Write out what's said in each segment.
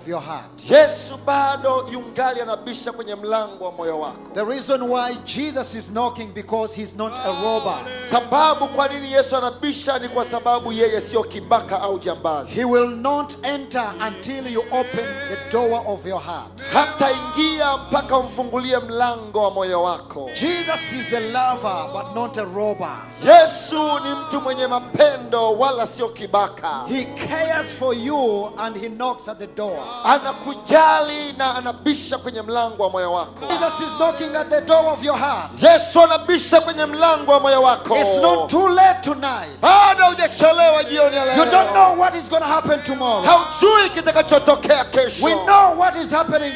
of your heart. Yesu bado yungali anabisha kwenye mlango wa moyo wako. The reason why Jesus is knocking, because he's not a robber. Sababu kwa nini Yesu anabisha ni kwa sababu yeye sio kibaka au jambazi. He will not enter until you open the door of your heart. Hata ingia mpaka umfungulie mlango wa moyo wako. Jesus is a lover but not a robber. Yesu ni mtu mwenye mapendo wala sio kibaka. He cares for you and he knocks at the door. Anakujali na anabisha kwenye mlango wa moyo wako. Jesus is knocking at the door of your heart. Yesu anabisha kwenye mlango wa moyo wako. It's not too late tonight. Bado hujachelewa jioni ya leo. You don't know what is going to happen tomorrow. Haujui kitakachotokea kesho. We know what is happening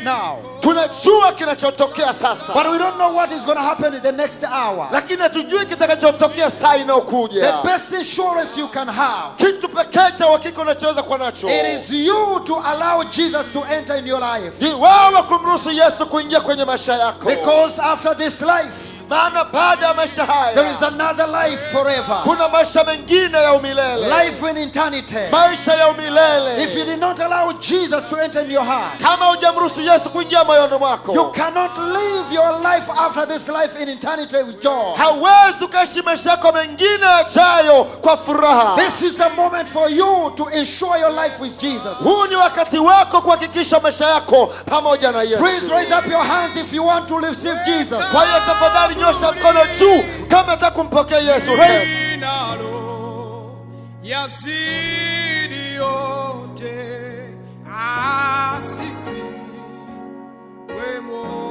now. Tunajua kinachotokea sasa. But we don't know what is going to happen in the next hour. Lakini hatujui kitakachotokea saa inayokuja. The best insurance you can have, kitu pekee cha uhakika unachoweza kuwa nacho, it is you to allow Jesus to enter in your life. Ni wewe kumruhusu Yesu kuingia kwenye maisha yako. Because after this life, maana baada ya maisha haya, there is another life forever. Kuna maisha mengine ya umilele. Life in eternity. Maisha ya umilele. If you did not allow Jesus to enter in your heart, kama hujamruhusu Yesu kuingia moyoni mwako, you cannot live your life after this life in eternity with joy. Hauwezi ukaishi maisha yako mengine yajayo kwa furaha. This is the moment for you to ensure your life with Jesus. Huu ni wakati wako kuhakikisha maisha yako pamoja na Yesu. Please raise up your hands if you want to receive Jesus. Kwa hiyo tafadhali nyosha mkono juu kama unataka kumpokea Yesu. Yazidi yote asifiwe Mungu.